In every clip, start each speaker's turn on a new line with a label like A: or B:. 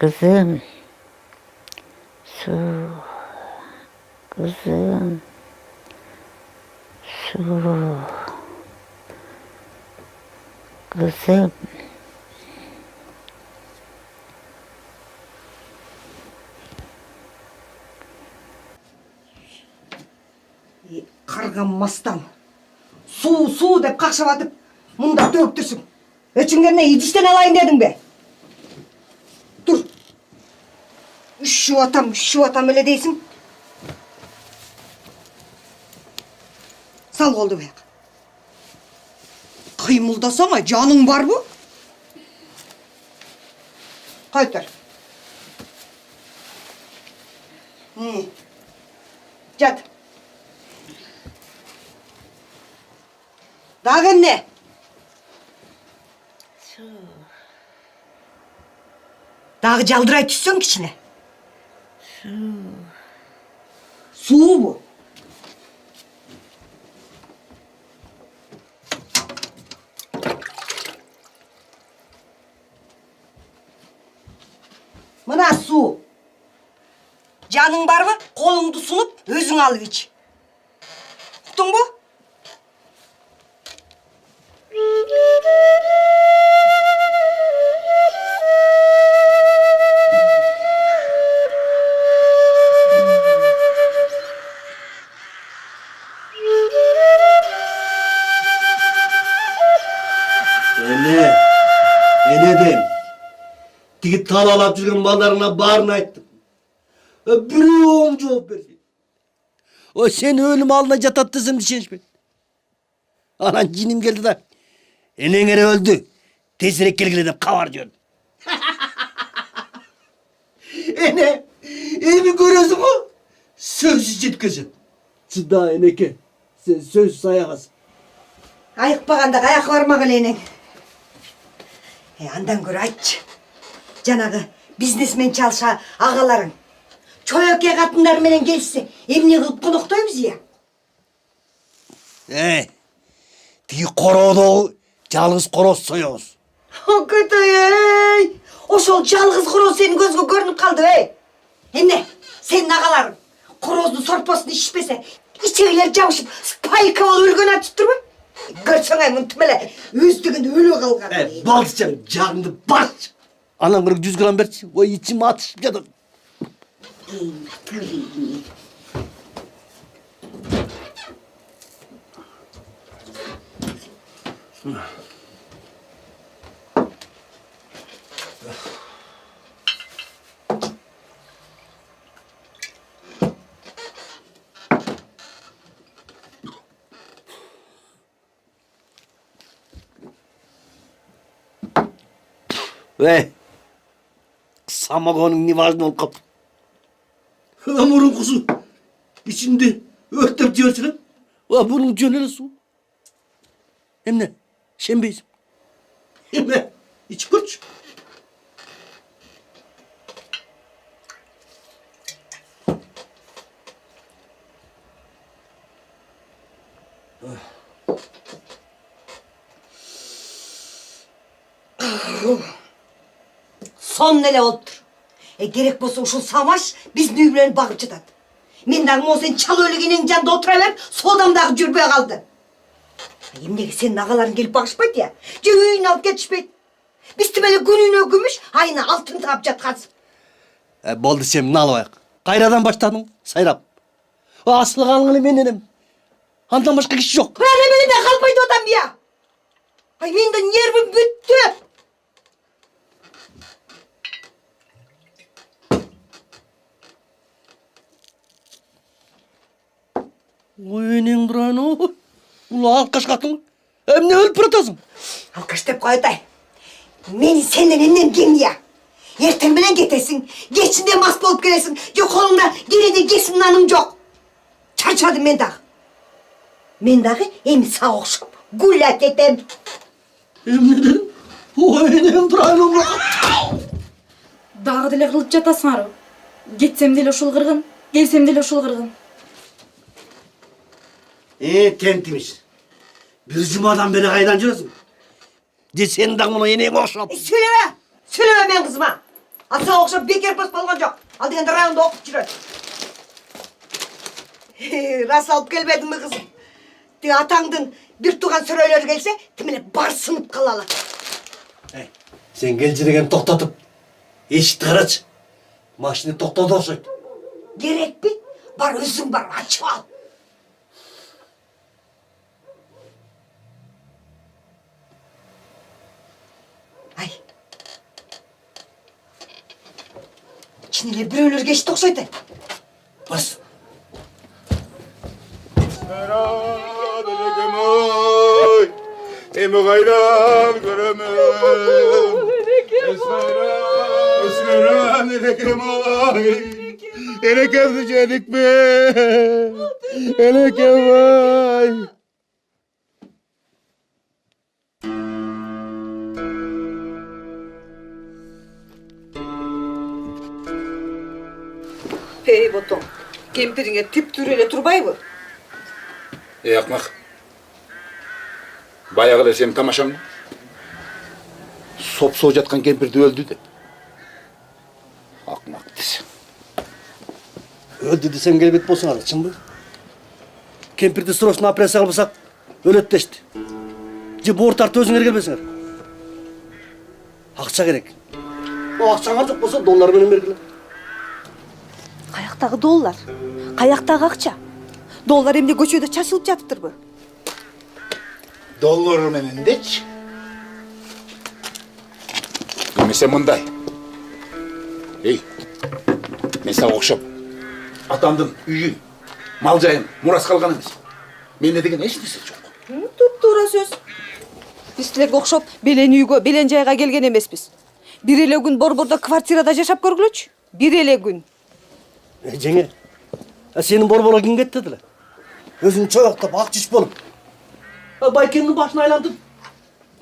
A: Kızım, su, kızım, su, kızım.
B: Qargan mastан. Su dep qaqşap atıp, munda töktürsün. Öçüңдерine идиштен алайын dedim be. Dur. Üşüp atam öyle deysin. Sal koldu be. Kıymıldasana, canın var bu. Qaytar. Jat. Dağın ne?
A: Su.
B: Dağı caldıray düşsün içine.
A: Su.
B: Su bu. Mına su. Canın var mı? Kolunu sunup özün alıp iç. Uktun mu?
C: Enedem. Tigi talalap жүрген балдарына барын айттым. Біреуің жооп берсең. О, сен өлім алдына жатат десем дешеншпен. Анан жиним келди да. Энеңер өлдү. Тезирээк келгиле деп кабар жөнү. Эне, эми көрөсүң го? Сөзсүз жеткезет. Чыда энеке. Сен сөзсүз аягасың.
B: Айықпағанда аяқ бармақ ленең. Андан көрі айтшы. Жанағы бизнесмен чалша ағаларың. Чойоке қатындар менен келсе, эмне кылып коноктобуз я?
C: Тиги короодогу жалгыз короз соёбуз.
B: Көтөй, ошол жалгыз короз сенин көзгө көрүнүп калды, Эмне, сенин агаларың короздун сорпосун ичпесе, ичегилер жабышып, спайка болуп өлгөн атып турбу? Көрсөң мынтип эле өздүгүн өлүп калган.
C: Балдычам, жагыңды барчы. Анан 100 грамм берчи. Ой, ичим атышып жатат. Самогонun ne важный olup kaptı. Hamurun kuzu. İçinde örtüp diyorsun ha. Bunun cöneli su. Hem ne? Şembeyizim. Hem ne? İç kurç.
B: Son nele oluptur. Gerek bolsa uşul savaş biz nüyülerini bağıp çıtat. Men dagı o sen çal ölügenin canında oturaver, sodamdagı jürbey kaldı. Emnege senin ağaların gelip bağışpaydı ya. Cöğüyün alıp getişpeydi. Biz tümeli gününe gümüş, ayına altın tap jatkans.
C: Boldu sen nal ayak. Kayradan başladın sayrap. Aslı kalgını menenim. Andan başka kişi yok.
B: Öyle beni de kalpaydı odam ya. Ay menden yerim büttü.
C: Oyunun duran o. Ula alkaş katın. Hem ne ölüp bıratasın?
B: Alkaş dep koyatay. Meni senden ennem kim ya? Erten bilen getesin. Geçinde mas bolup gelesin. Yok kolumda gene de geçsin nanım yok. Çarçadım men dağı. Men dağı hem sağ okşup. Gullat etem.
C: Hem ne dedim? Oyunun duran o.
D: Dağı dile kılıp jatasın aro. Getsem dile uşul kırgın, gelsem dile uşul kırgın.
C: Tentimiz. Bir cumadan beri kaydan жүрөсүң. De sen de ona yeneğe okşap.
B: Söyleme. Söyleme ben kızıma. Asa okşap bekar pas bolgan yok. Al degende rayonda okup жүрөт. Ras alıp gelmedin mi kızım? De atаңдын bir tuğan süröylері gelse, timine barsınıp kalalı.
C: Sen gelci degen toktatıp, eşit karaç. Maşını toktadı okşaydı.
B: Gerek mi? Bar özün var, açıp al. Ay. İçine bir ölür geçti okşaydı.
C: Bas.
E: Emi gayran göremem. Esmeran elekem ay. Elekem dücelik mi? Elekem ay.
B: Hey botom. Kempirine tip türele turbay mı?
E: Yakmak. Bayağı senin tamaşan mı? Sop soğuk yatkan kempir de öldü de. Akmak desin.
C: Öldü desem gelip etmesin hala. Çın bu. Kempirde sırosuna apresi alırsak ölet deşti. Ce bu ortartı özüngere gelmesinler. Akça gerek. O akçalar yok olsa dollar benim vergiler.
B: Kayaktagı dollar. Kayaktagı akça. Dollar hem de göçöde çaşılıp jatıptır bu.
E: Dollar menendeç. Demese mınday. Hey, men sana okşap. Atamdın, üyün, mal jayın, muras kalgan emes. Men ne degen eç nesi çok.
B: Tup-tuğra söz. Biz tilek okşop belen үйгө, belen жайга келген эмеспиz. Bir ele gün Борбордо квартирада жашап көргүлөчү. Bir ele gün.
C: Жеңе, senin borbora gün get dediler. Özün çoğaktap, ak çiş bolup. Baykem'in başına aylandın.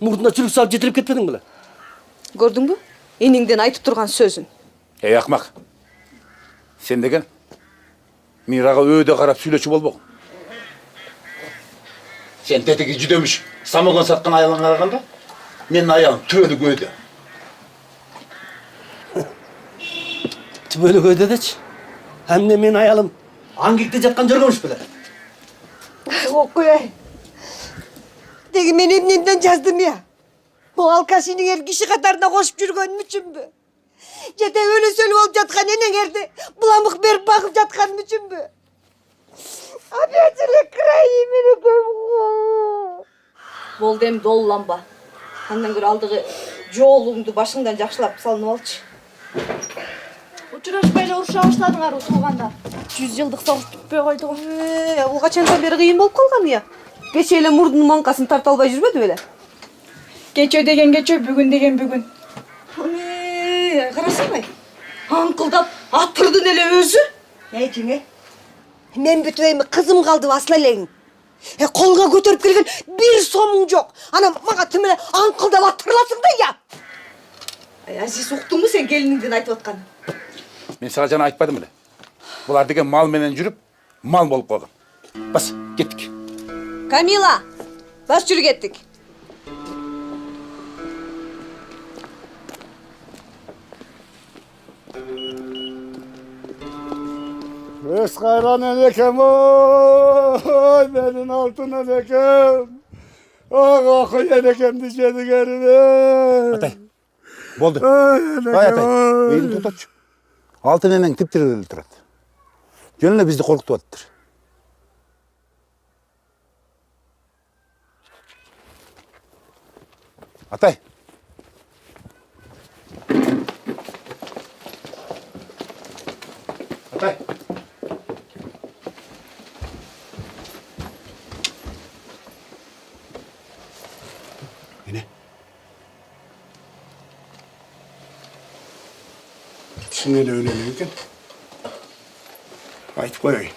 C: Murduna çürük salып jetirip ketmedin bile.
B: Gördün mü? Eninden aytıp turgan sözün.
E: Hey akmak. Sen degen, miraga ööde karap süйлöçü bolbogun. Sen tetigi jüdömüş, samogon satkan ayalın karaganda, menin ayalım tüölük ööde.
C: Tübölük öde deç. Hem de men ayalım angikte jatkan jörgömüş bile.
B: Okuy. Degi men emnemden жаздым ya. Bu alkaşının her kişi katarına koşup жүргөнмүчүнбү? Jete öyle söylüp olup jatkan enеңерdi bulamık berip bakıp jatkанмүчүнбү? Опять эле крайым менекем.
D: Болду эми долланба. Андан көрө алдыгы жоолуңду башыңдан жакшылап салынып алчы. Учурашпай эле уруша баштадыңар тууганда. 100 жылдык согуш бүтпөй койду го.
B: Бул качандан бери кыйын болуп калган я. Кече эле мурдунун маңкасын тарта албай жүрбөдү беле?
D: Кечөө деген кечөө, бүгүн деген бүгүн.
B: Ane, қарасаңай. Аңқылдап атырдың әле өзі. Жеңе, мен бүтбеймі қызым қалды басына әлең. Қолға көтеріп келген бір сомың жоқ. Ана маға түміне аңқылдап атырласың да, я. Әзиз ұқтың мұ сен келініңден айтып отқан?
E: Мен саған жана айтпадым біле. Бұлар деген мал менен жүріп, мал болып қалған. Бас, кеттік.
B: Камила, бас жүр кеттік.
F: Öz kayran enekem oy, benim altın enekem. Ah, akı enekem dişedi geride.
E: Atay, болды.
F: Ay
E: Ай, Атай,
F: enekem.
E: үйді тұтатшы. Алтын енең тіп-тірі тұрады. Жөніне бізді қорқытып attыр. Атай. Атай. Ене?
F: Түсіне де өлелі екен. Айтып қойайын.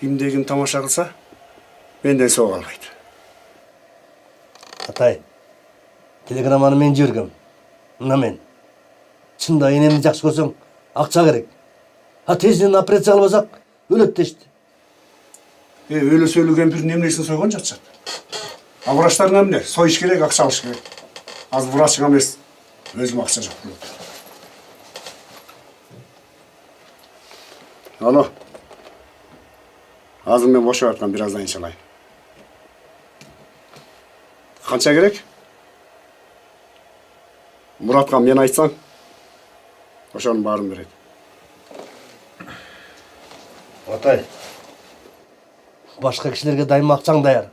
F: Кімдегін тамаша қылса, менден соға албайды.
C: Атай, телеграмманы мен жібергем. Мына мен. Шында енемді жақсы көрсең, ақша керек. Тезінен операция албасақ, өлет дешті.
F: Өлі сөйлі кемпір немлесін сойған жатшат. А врачтарына міне, сойыш керек, ақша алыш керек. Аз врачыңа емес, өзім ақша жоқ. Алло. Азыр мен бошып жатқан, бираздан иншалайын. Қанша керек? Мұратқа мен айтсаң, ошоның барын береді.
C: Атай, башқа кішілерге дайым ақшаң даяр.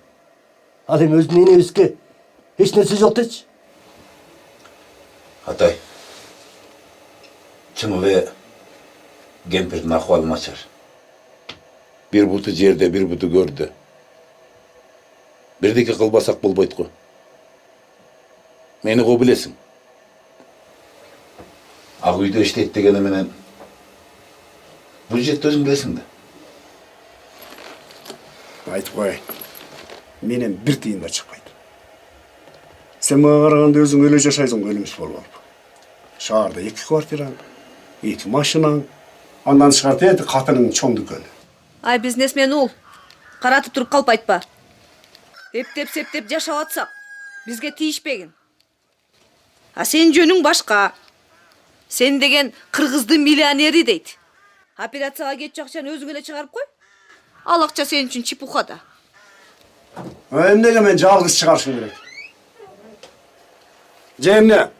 C: Ал эми өзүнүн энебизге эч нерсе жок дечи.
E: Атай, чын эле кемпирдин акыбалы начар. Бир буту жерде, бир буту көрдө. Бирдеке кылбасак болбойт го. Мени го билесиң. Ак үйдө иштейт дегени менен бул жерде өзүң билесиң да.
F: Айтып қойайын. Менен бір тиын да шықпайды. Сен маған қарағанда өзің өле жашайсың, өліміс болып алып. Шаарда 2 квартираң, 2 машинаң, андан шығарты еді қатының чоң дүкені.
B: Ай, бизнесмен ул. Қаратып тұрып қалып айтпа. Ептеп-септеп жашап атсақ, бізге тиішпеген. А сен жөнің башқа. Сен деген қырғыздың миллионері дейді. Операцияға кетші ақшаны өзіңе шығарып қой. Ал ақша сен үшін чипухада.
F: Emnege men жалғыз шығаршым керек. Жемне.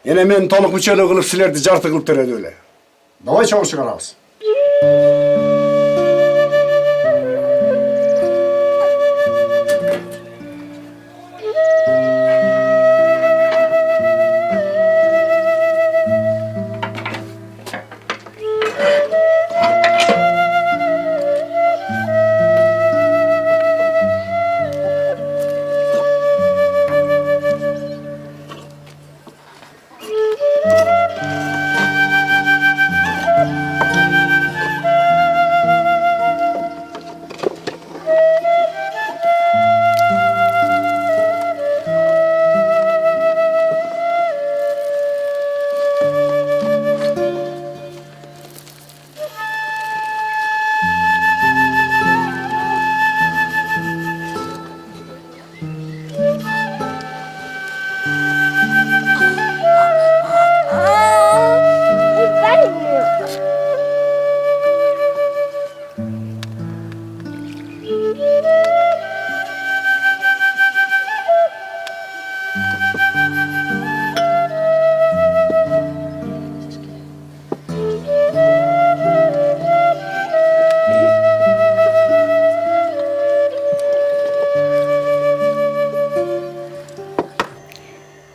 F: Ене мен толық мүшелі қылып сілерді жарты қылып тереді өле. Давай чоғы шығарамыз.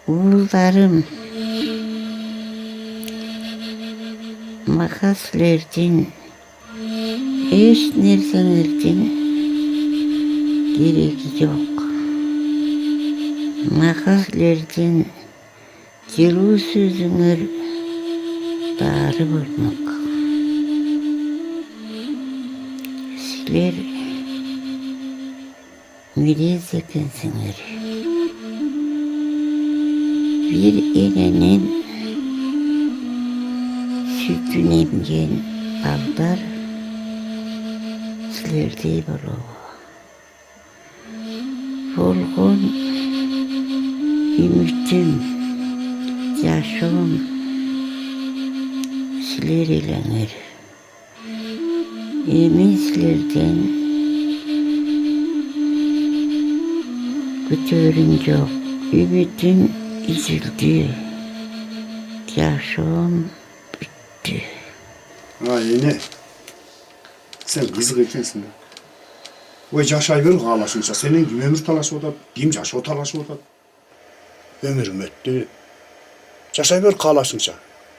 A: Uğullarım, makaslerden, hiç nerselerden gerek yok. Makaslerden Жылуу сөзүңөр баары болмок. Силер мирез экенсиңер. Бир эненин sütün emgen balдар силердей болобу. Болгон үмүтүм, жашоом силер элеңер. Эми силерден күтөрүм жок. Үмүтүм үзүлдү. Жашоом бүттү.
F: Эне, sen kızık ekensin de. Oy yaşay ver kalaşınca, senin kim ömür talaşıp otat, kim yaşa talaşıp otat. Ömürüm öttü. Yaşay ver kalaşınca,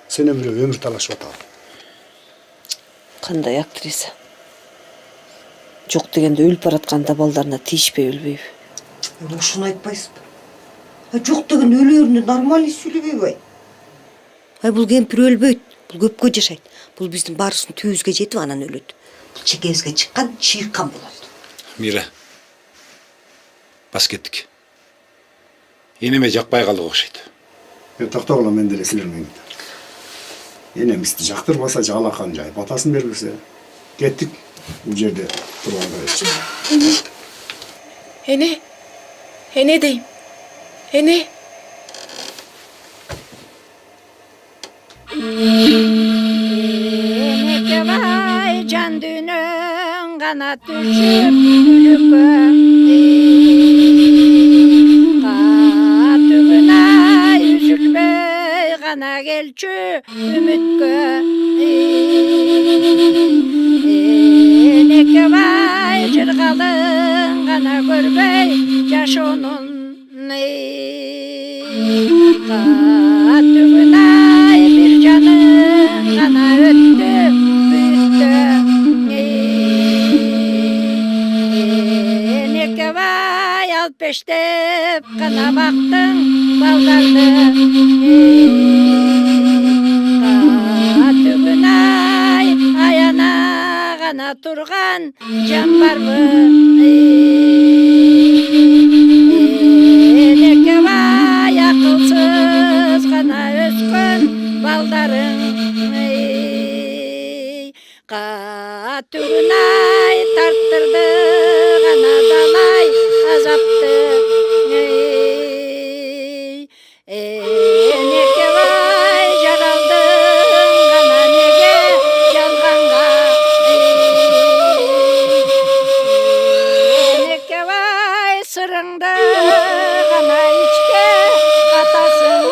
F: sen ömür talaşıp otat.
G: Кандай актриса. Жок дегенде өлүп баратканда балдарына тийишпей өлбөйбү.
B: Ошону айтпайсызбы? Жок деген өлөрүнү нормально сүйлөбөйбү? Бул кемпир өлбөйт, бул көпкө жашайт. Бул биздин баарыбыздын түбүбүзгө жетип анан өлөт. Бул чекебизге чыккан чыйкан болот.
E: Мира. Бас кеттик. Енеме жакпай калдык окшойт.
F: Тактагыла мен деле силермен. Enemisti жактырбаса жалақан жай батасын бербесе кеттик бул жерде турганга эч.
D: Эне дейм. Эне.
H: Eneke vay can dünün kanat düşüp gülükö Katügün ay üzülbey kana gelçü ümitkö Eneke vay çırgalın kana görbey yaşonun Katügün ay bir canın kana öttü büyüttü Eneke vay al peştep kana baktın baldardı Katügün ay ayana kana turgan can var mı Eneke vay akılsız kana öskün baldarın Katügün ay tarttırdı kana dalay azaptı Eneke vay jaraldın kana nege yalganga Eneke vay sırыңды kana içke katasın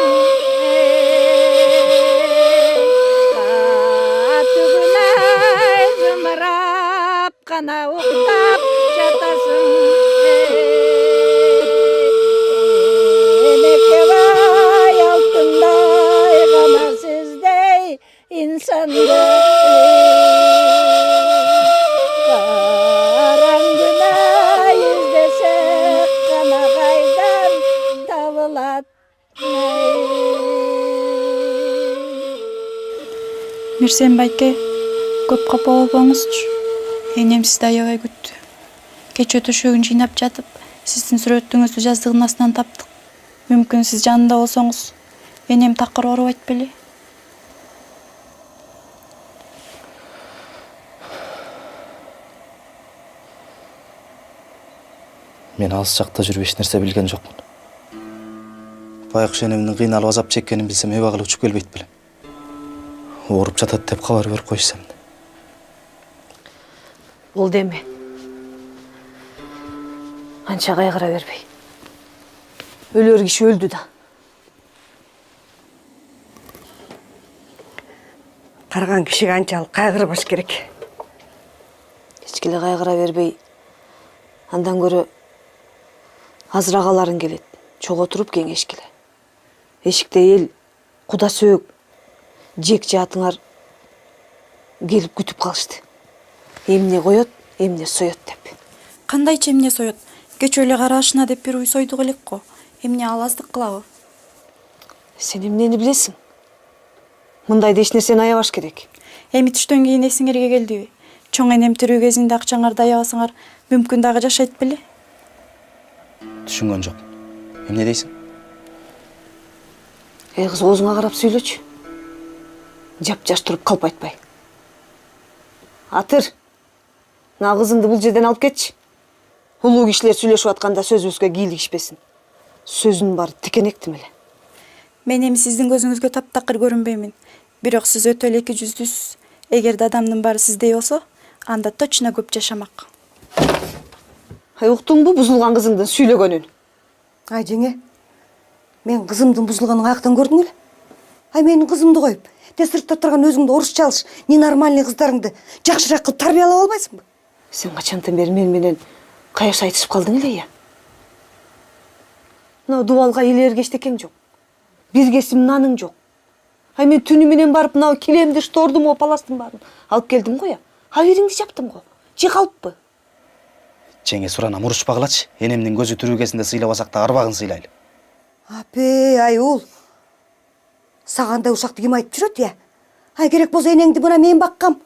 H: Katügün ay zımırap kana uktap jatasın Eneke vay altınday kana sizdey insandı Karangına izlesek kana kaydan tavılat
D: Мирсен байке, көп капа болбоңузчу. Энем сизди аябай күттү. Кечээ төшөгүн жыйнап жатып, сиздин сүрөтүңүздү жаздыгынын астынан таптык. Мүмкүн сиз жанында болсоңуз, энем такыр оорубайт беле?
I: Мен алыс жакта жүрүп эч нерсе билген жокмун. Байкуш энемдин кыйналып азап чеккенин билсем эбагыл учуп келбейт белем. Ооруп жатат деп кабар берип койсом.
G: Ол деме. Анча кайгыра бербей. Өлөр киши өлдү да.
B: Карган кишиге анчалык кайгырбаш керек.
G: Эч келе кайгыра бербей. Андан көрө азыраак аларың келет. Чого туруп кеңешкиле. Эшикте эл, куда сөөк, жек жатыңар келип күтүп калышты. Эмне коет, эмне соет деп.
D: Кандайча эмне соет? Кечөө эле карашына деп бир уй сойдук элек го. Эмне ал аздык кылабы?
G: Сен эмнени билесиң? Мындайда эч нерсени аябаш керек.
D: Эми түштөн кийин эсиңерге келдиби? Чоң энем тирүү кезинде акчаңарды аябасаңар, мүмкүн дагы жашайт беле?
I: Түшүнгөн жок. Эмне дейсиң?
G: Кыз оозуңа карап сүйлөчү. Жап-жаш туруп калп айтпай. Атыр. На кызыңды бул жерден алып кетчи. Улуу кишилер сүйлөшүп атканда сөзүбүзгө кийлигишпесин. Сөзүнүн баары тикенектим эле.
D: Мен эми сиздин көзүңүзгө таптакыр көрүнбөймүн. Бирок сиз өтө эле эки жүздүсүз. Эгерде адамдын баары сиздей болсо, анда точно көп жашамак.
G: Уктуңбу бузулган кызыңдын сүйлөгөнүн?
B: Ай жеңе, мен кызымдын бузулганын аяктан көрдүң эле. Ай менин кызымды коюп, те сыртта турган өзүңдү орусча алыш, ненормальный кыздарыңды жакшыраак кылып тарбиялап албайсыңбы?
G: Сен качантан бери менен каяш айтышып калдың эле я? Мына дубалга илери кечтекең жок. Бир кесим наның жок. Ай мен түнү менен барып мына килемди, штордуму, паластын баарын алып келдим го я. Абериңди жаптым го. Же калыппы?
I: Жеңе суранам урушпагылачы. Энемдин көзү тирүү кезинде сыйлабасак да арбагын сыйлайлы.
B: Апе, ай ул. Сагандай ушакты ким айтып жүрөт я? Ай керек болсо энеңди мына мен баккам.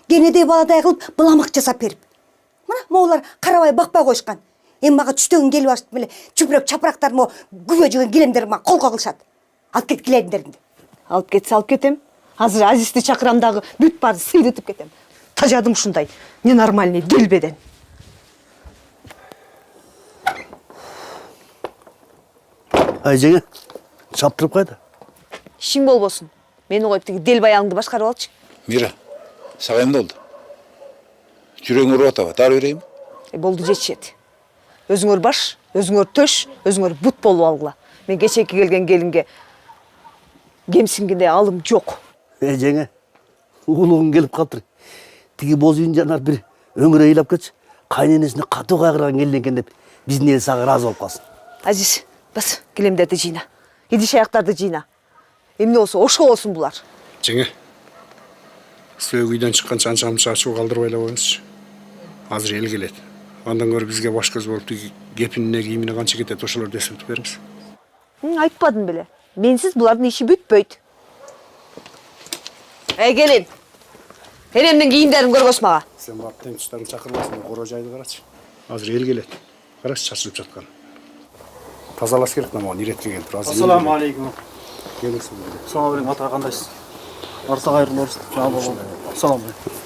B: Кенедей баладай кылып буламак жасап берип. Мына моулар карабай бакпай коюшкан. Эми мага түштөн келип ашып эле чүпүрөк чапырактар мо күбө жеген килемдер мага колго кылышат. Алып кет килемдериңди.
G: Алып кетсе алып кетем. Азыр Азизди чакырам дагы бүт баарын сыйрытып кетем. Тажадым ушундай ненормальный делбеден.
C: Ай жеңе, чаптырып кайда?
G: Ишиң болбосун. Мени коюп тиги дел баягыңды башкарып алчы.
E: Мира, сага эмне болду? Жүрөгүң уруп атабы? Дары берейинби?
G: Болду жетишет. Өзүңөр баш, өзүңөр төш, өзүңөр бут болуп алгыла. Мен кечеки келген келинге кемсингенде алым жок.
C: Жеңе, улугуң келип калыптыр. Тиги боз үйүн жанар бир өңүрөй ыйлап кетчи. Кайненесине катуу кайгырган келин экен деп биздин эл сага ыраазы болуп калсын.
G: Азиз, бас килемдерди жыйна. Идиш аяктарды жыйна. Эмне болсо ошо болсун булар.
F: Жеңе. Сөөк үйдөн чыкканча анча-мынча ачуу калдырбай эле коюңузчу. Азыр эл келет. Андан көрө бизге баш көз болуп тиги кепинине кийимине канча кетет ошолорду эсептеп бериңиз.
G: Айтпадым беле. Менсиз булардын иши бүтпөйт. Келин. Энемдин кийимдерин көргөз мага.
F: Сен барып тең туштарын чакырбасың, коро жайды карачы. Азыр эл келет. Карачы чачылып жаткан. Тазалаш керек мына иретке келип тур.
I: Ассаламу алейкум.
F: Келиңиз.
I: Соңа бериң ата кандайсыз? Арса кайрылуу болсун. Ассаламу алейкум.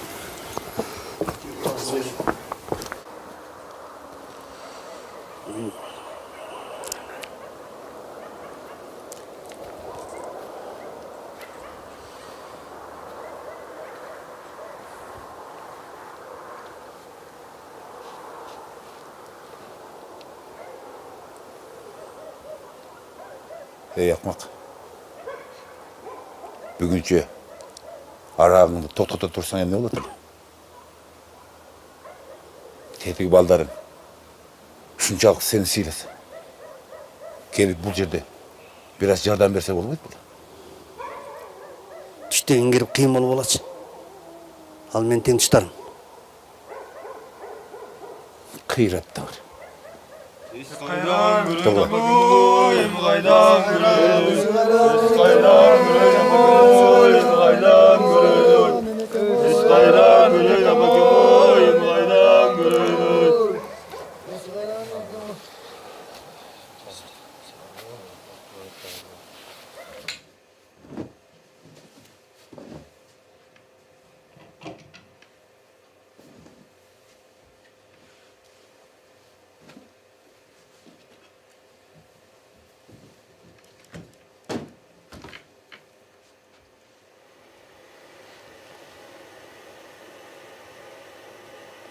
E: Ey akmak. Бүгүнчө арагыңды токтото турсаң эмне болот эле? Тетиги балдарың ушунчалык сени сыйласа. Келип бул жерде бир аз жардам берсе болбойт беле?
C: Түштөн кирип кыйын болуп алачы. Ал мен тең туштарым.
E: Кыйраттагыр.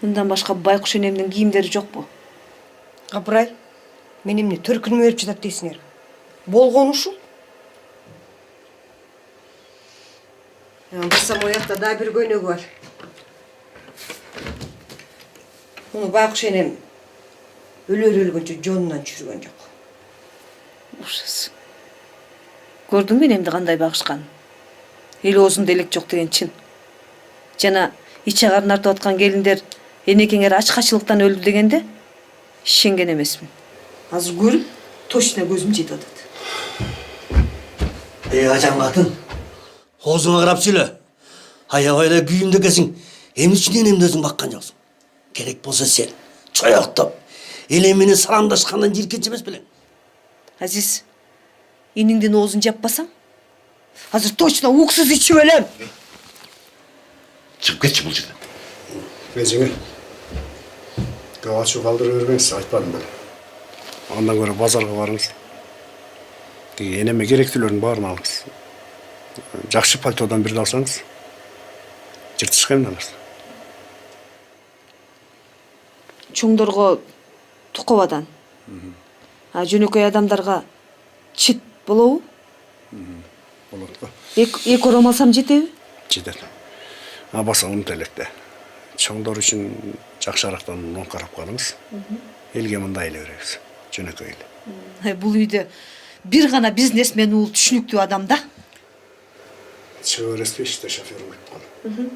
G: Мындан башка байкуш энемдин кийимдери жокпу?
B: Капырай, мен эмне төркүнүмө берип жатат дейсиңер? Болгон ушул. Барсам оякта да бир көйнөгү бар. Муну байкуш энем өлгөнчө жонунан чүргөн жок.
G: Ушас. Көрдүңбү энемди кандай багышкан? Эл оозунда элек жок деген чын. Жана ичи карын артып аткан келиндер энекеңер ачкачылыктан өлдү дегенде ишенген эмесмин.
B: Азыр көрүп, точно көзүм жетип атат.
C: Ey ajan qатын, аузыңа қарап сөйле. Аябайлай күйімді кесің, емін ішінен емді өзің баққан жоқсың. Керек болса сен, чояқтап, елеменен саламдашқаннан жиркенші емес білең.
G: Азиз, еніңден оғызын жаппасаң, азыр точно уксус ішіп өлем.
E: Шығып кетші бұл жерден.
F: Мен жеңіл. Гашу қалдырып бермеңіз, айтпадым бәле. Ondan göre bazarga barыңыз. Eneme gerektілерін барын алыңыз. Жақшы пальтодан бірді алсаңыз, жыртышқа емін алырсыз.
G: Чоңдорго туковадан. Жөнөкөй адамдарга чит болобу?
F: Болады ба?
G: Эки ором алсам жетеби?
F: Жетеді. Баса ұмыт электе. Чоңдор үшін жақшарақтан он қарап қалыңыз. Елге мында еле береміз. Жөнөкөй еле.
G: Бул үйдө бир гана бизнесмен ул түшүнүктүү адам да.
F: Чыгып бересизби, иште шоферім кетіп қалды.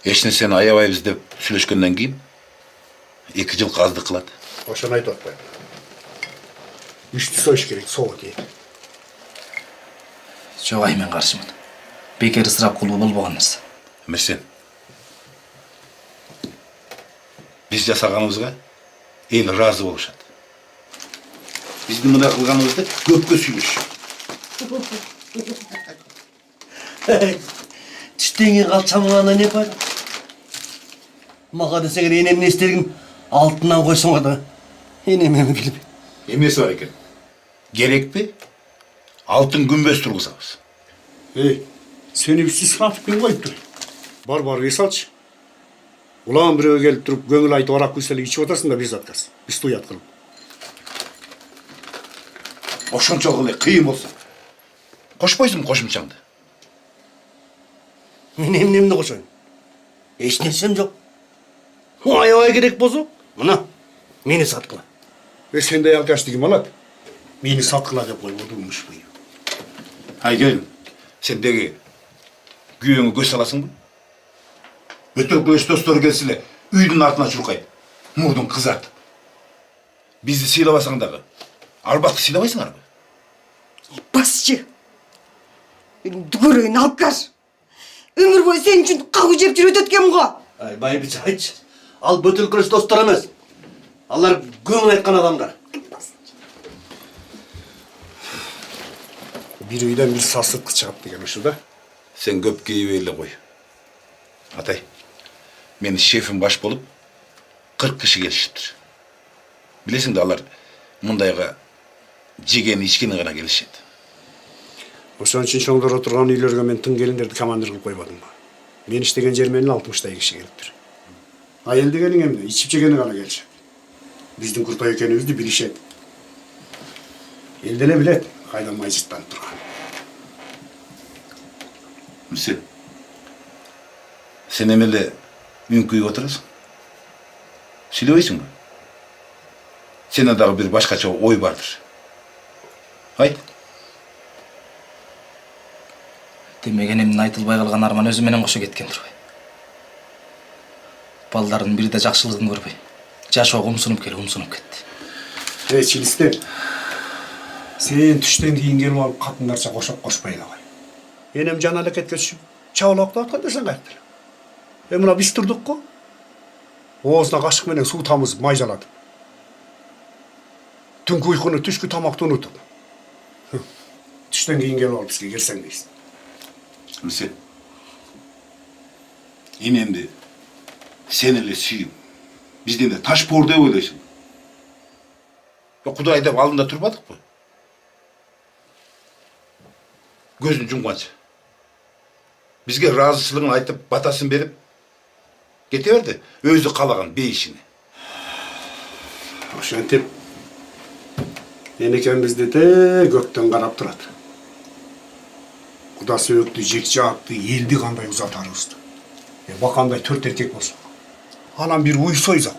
E: Ешнәрсені аябайбыз деп сүйлөшкөндөн кийин 2 жыл каздык кылат.
F: Ошону айтып атпайбы. Үчтү союш керек, соо дейт.
I: Жок, мен каршымын. Бекер ысырап кылуу болбогон нерсе.
E: Эмес сен. Біз жасағанымызға ел разы болушат. Біздің мына қылғанымызды көпке сүймеш.
C: Түштен кейін қалчамағанда не пайда? Маға десегер енем не істерген алтыннан қойсын ғада. Енем емі келіп.
E: Емесі бар екен. Керек пе? Алтын күмбез тұрғызамыз.
F: Сені бір сыратыппен қойып тұр. Бар ес алшы. Ұлан біреуге келіп тұрып, көңіл айтып арақ көселік ішіп отырсың да біз атқарсың. Біз той атқырып.
E: Ошончолук эле кыйын болса. Кошпойсуң кошумчаңды.
C: Мен емнемді қошайын. Еш нәрсем жоқ. Аябай керек болса, мына, мені сатқыла.
F: Сенде аяқ деген алады. Мені сатқыла деп қойып отырмыш бұй.
E: Айгерім, сен деги күйөөңө көз саласың ба? Өтірік достор келсіле, үйдің артына чуркайт, мұрдың қызартып. Бізді сыйлабасаң дағы, арбақты сыйлабайсыңар ба?
B: Басшы. Менің дүгөрегін алып кар. Өмір бойы сен үшін қағу жеп жүр өтеткем ғой.
C: Бай бич айтшы. Ал бөтел күрес достар емес. Алар көңіл айтқан адамдар.
F: Bir үйден bir сасытқы шығып деген ұшы да.
E: Сен көп кейбейлі қой. Атай, мені шефім баш болып, 40 кіші келішіптір. Білесің де, алар мұндайға жеген ішкені ғана келішеді.
F: Ошон үчүн шоңдор отурган үйлөргө мен тың келиндерди командир кылып койбодум ба. Мен иштеген жер менен 60 киши келиптир. Айыл дегениң эмне? Ичип жегени гана келишет. Биздин куртай экенибизди билишет. Эл деле билет, кайдан май жыттанып турганын.
E: Сен эмеле үңкүйүп отурасың? Сүйлөбөйсүңбү? Сенде дагы бир башкача ой бардыр. Айт.
I: Демек энемдин айтылбай калган арман өзү менен кошо кеткен турбай. Балдардын бири да жакшылыгын көрбөй. Жашоого умсунуп кетти.
F: Чилистен. Сен түштен кийин келип алып катындарча кошоп кошпой эле кой. Энем жан алакетке түшүп, чабалап атканда сен кайттыр. Мына биз турдук го. Оозуна кашык менен суу тамызып май жалатып. Түнкү уйкуну, түшкү тамакты унутуп. Түштен кийин келип алып бизге келсең дейсиң.
E: Мысе, энемди сен эле сүйүп, бизден де таш бор деп ойлойсуң. Кудай деп алдында турбадыкпы? Көзүн жумганча. Бизге разычылыгын айтып, батасын берип, кете берди, өзү каалаган бейишине.
F: Ошентип, энекембизди де көктөн карап турат. Куда сөйөктү, жекчаапты, элди кандай узатарыбызды. Бакандай 4 эркек болсо. Анан бир уй сойзак.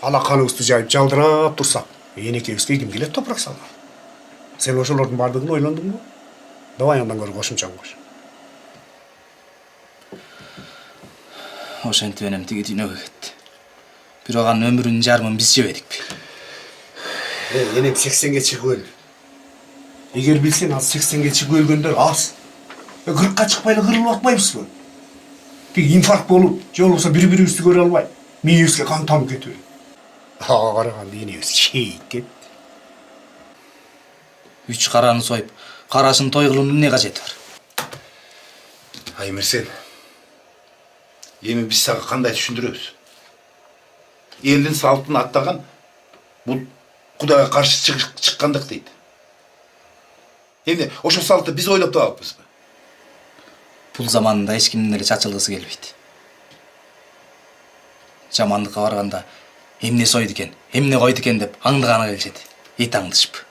F: Алаканыбызды жайып жалдырап турсак, энекебизге ким келет топурак салган. Сен ошолордун бардыгын ойлондуңбу? Давай андан көрө кошумчаң кош.
I: Ошентип энем тиги дүйнөгө кетти. Бирок анын өмүрүнүн жарымын биз жебедикпи.
F: Энем 80ге чыгып өлдү. Эгер билсең, ал 80ге чыгып өлгөндөр аз. 40ка чыкпай эле кырылып атпайбызбы? Тиги инфаркт болуп, же болбосо бири-бирибизди көрө албай, мээбизге кан тамып кетип. Ага караганда энебиз шейит кетти.
I: 3 караны союп, карашын той кылуунун эмне кажети бар?
E: Аймырсен, эми биз сага кандай түшүндүрөбүз? Элдин салтын аттаган бул Кудайга каршы чыккандык дейт. Эмне ошол салтты биз ойлоп табаппызбы?
I: Бул заманында эч кимдин эле чачылгысы келбейт. Жамандыкка барганда эмне сойду экен, эмне койду экен деп аңдыганы келишет. Эт аңдышып.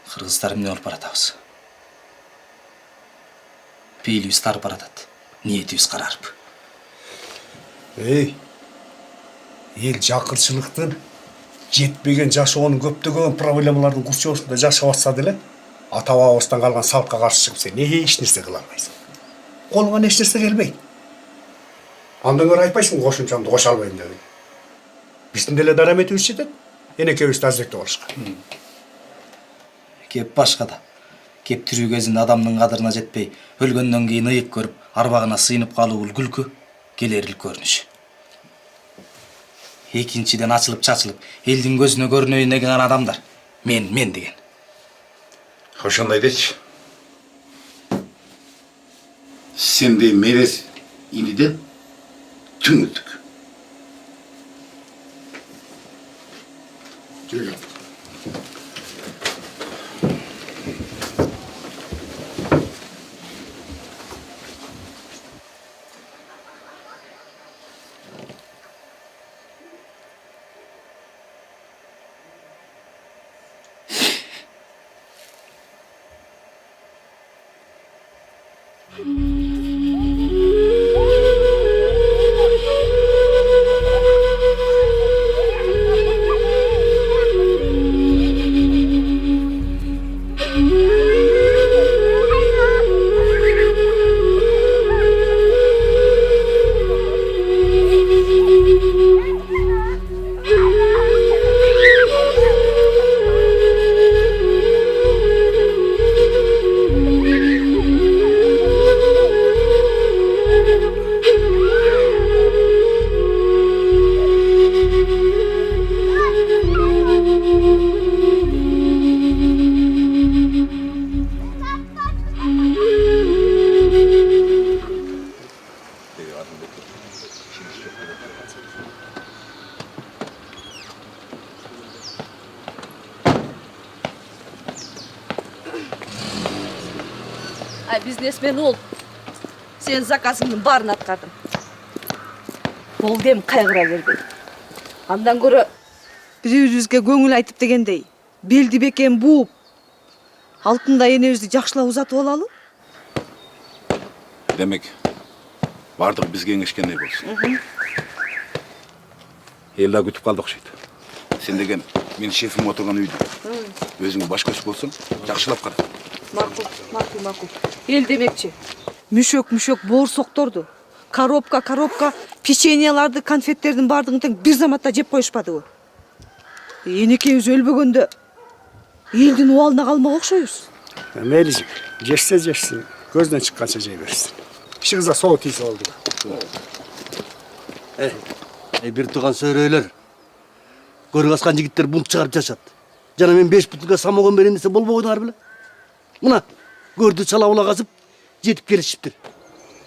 I: Кыргыздар эмне болуп баратабыз? Пейлибиз тарып баратат. Ниетибиз карарып.
F: Эл жакырчылыктын жетпеген жашоонун көптөгөн проблемалардын курчоосунда жашап атса деле, ата-бабабыздан калган салтка каршы чыгып сен эч нерсе кыла албайсың. Колуңан эч нерсе келбейт. Андан көрө айтпайсың кошумчамды кошо албайм деп. Биздин деле дараметибиз жетет, энекебизди азектеп алышка.
I: Кеп башкада. Кеп тирүү кезинде адамдын кадырына жетпей, өлгөндөн кийин ыйык көрүп, арбагына сыйынып калуу бул күлкү, келерил көрүнүш. Экинчиден ачылып чачылып, элдин көзүнө көрүнөйүн деген адамдар. Мен деген.
E: Ошондой дечи. Сендей мерез иниден түңүлдүк.
F: Жүргөн.
G: Бизнесмен ол. Сен заказыңдын барын аткардың. Болды эми кайгыра бербей. Андан көрө бирибизге көңүл айтып дегендей, белди бекем бууп, алтында энебизди жакшылап узатып алалы.
E: Демек, бардык бизге кеңешкендей болсун. Эл да күтүп калды окшойт. Сен деген мен шефим отурган үйдү. Өзүң баш көз болсоң, жакшылап кара.
G: Макул. Эл демекчи. Мүшөк боорсокторду, коробка, печеньяларды, конфеттердин бардыгын тең бир заматта жеп коюшпадыбы? Энекебиз өлбөгөндө элдин убалына калмак окшойбуз.
F: Мейли, жешсин, көздөн чыкканча жей берсин. Ишигизге соо тийсе болду.
C: Бир туган сөйрөйлөр. Көрүк аскан жигиттер бунт чыгарып жашат. Жана мен 5 бутылка самогон берейин десе болбой койдуңар беле? Мына көрдү чала-була казып жетип келишиптир.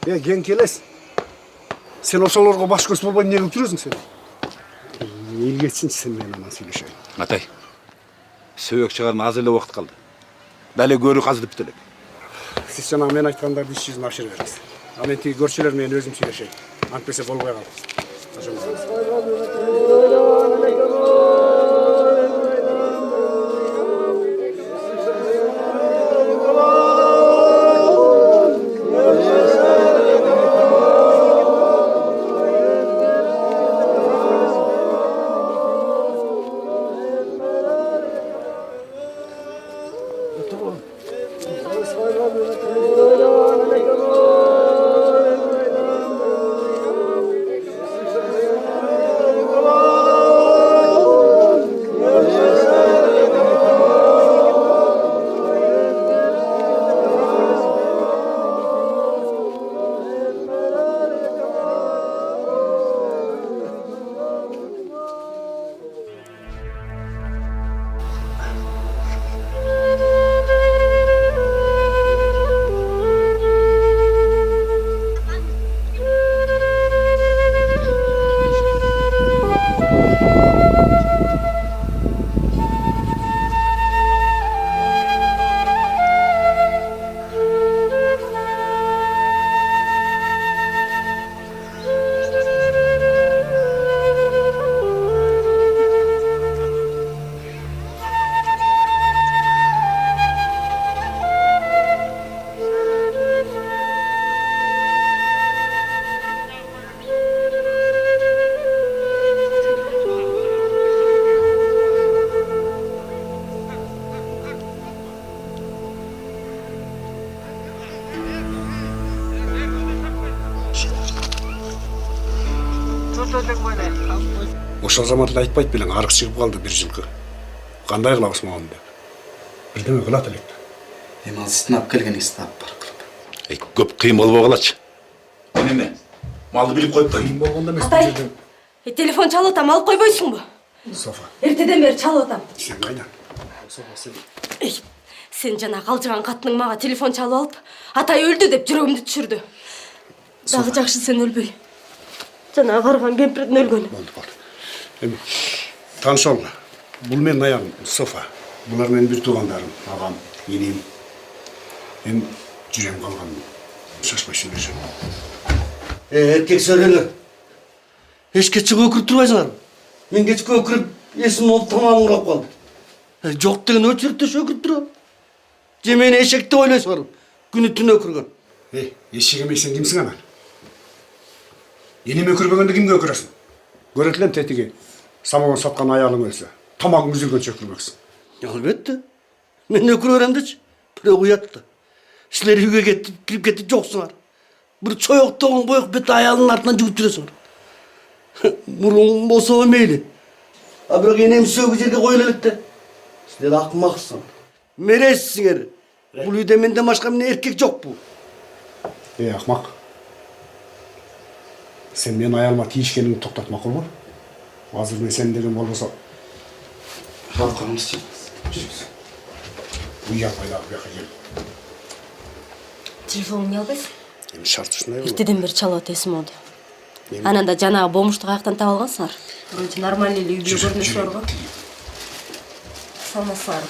F: Кен келес. Сен ошолорго баш көз болбой эмне кылып жүрөсүң сен? Эл кетсинчи сен менен анан сүйлөшөйүн.
E: Атай, сөйөк чыгарына аз эле убакыт калды. Дали көрүк азырып элек.
F: Сиз жана мен айткандарды иш жүзүнө ашыр бериңиз. Ал мен тиги көрчүлөр менен өзүм сүйлөшөйүн. Антпесе болбой калат. Ошол заматта айтпайт белең, арык чыгып калды бир жылкы. Кандай кылабыз муну деп. Бирдеме кылат элек.
I: Эми ал сиздин алып келгениңизди алып барып кылып.
E: Көп кыйын болбой калачы. Эме, малды билип коюп кой.
F: Болгондо эмес
B: Атай.
F: жерден.
H: Телефон чалып атам, алып койбойсуңбу?
F: Софа,
H: Эртеден бери чалып атам.
F: сен қайдан? Софа, сен...
H: Сен жана калжыган катының мага телефон чалып алып, атай өлдү деп жүрөгүмдү түшүрдү. Дагы жакшы сен өлбөй. Жана карыган кемпирдин өлгөнү.
F: Болды. Эми, таныш ol. Бұл менің аялым, Софа. Бұлар менің бір туғандарым, ағам, енем. Мен жүрем қалған, шашпай сөйлесем.
C: Erkek söyledi. Hiç keçik ökürüp durmaysınlar. Men keçik ökürüp esim olup tamamı urap kaldım. Жоқ деген өчірікті ökürüp duralım. Je meni eşekte oylaysanlar. Günü tün ökürgen.
F: Eşek emey sen kimsin aman? Енем өкірбегенде кімге өкіресің? Көретілем тетіге. Самогон сатқан аялың өлсе. Тамағың үзілгенше өкірмексің.
C: Elbette. Men ökürürem deçi. Бірақ uyatты. Силер үйге кирип кетип жоқсыңар. Bir çoyoqtoğun boyuq beti ayalının артынан жүгіп жүресіңер. Мұрын болса мейлі. А бірақ енем сөгі жерге қойылылық та. Сілер ақымақсың. Мересісіңер. Бұл үйде менден башқа міне еркек жоқ бұл.
F: Ақмақ. Sen мен аялыма тиішкеніңді тоқтатмақ бол. Азыр мен сен деген болмаса.
C: Қалқанымыз істейміз.
F: Жүрексің. Ұяпайдағы бұяқа кел.
H: Телефонун не албайсың?
F: Енді шарт ушундай болот.
H: Эртеден бери чалып ат эсим алды. Ананда жанагы бомушту каяктан таап алгансыңар? Вроде нормальный эле үйдө көрүнүшү бар го. Салмасыңар.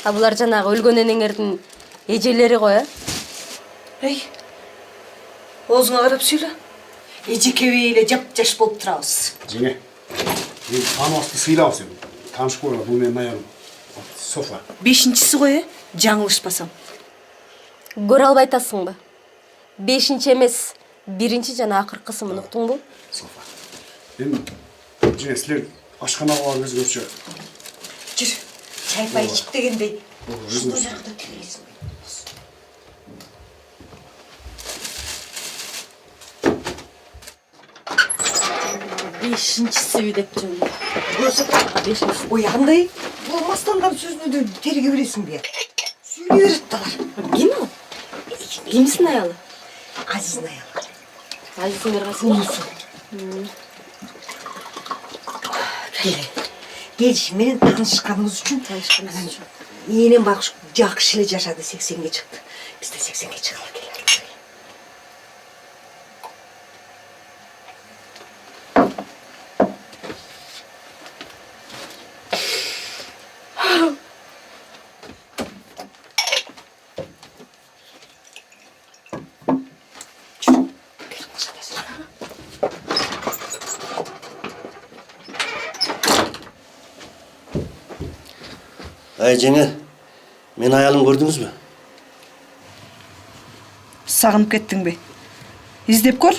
H: А булар жанагы өлгөн энеңердин эжелери го, э?
B: Эй, оозуңа карап сүйлө. Эжекебей эле жап-жаш болуп турабыз.
F: Жеңе, мен таныбасты сыйлап сен. Танышып көр, бұл менің аялым. Софа.
G: 5-шісі ғой, жаңылышпасам.
H: Көрө албай атасыңбы? 5-ші эмес, 1-ші жана акыркысымын, уктуңбу?
F: Софа. Мен жеңе силер ашханаға барып өзгөрчө.
B: Жүр, чай-пай ичип дегендей.
F: Өзүңүз.
B: Ушул жакта келесиң.
H: 5-ші үй деп жүрмүн.
B: Көрсөт. Ой, андай болмастан сөзүнү териге бересиң бе? Сүйлөй берет талар.
H: Ким ал? Кимсин аялы?
B: Азиздин аялы.
H: Азиздин кайсы?
B: Келиши менен таанышканыбыз үчүн энем багыш жакшы эле жашады, 80ге чыкты. Биз да 80ге чыгалы келелик.
C: Ай жеңе, мен аялым көрдіңіз бе?
G: Сағынып кеттің бе? Издеп көр,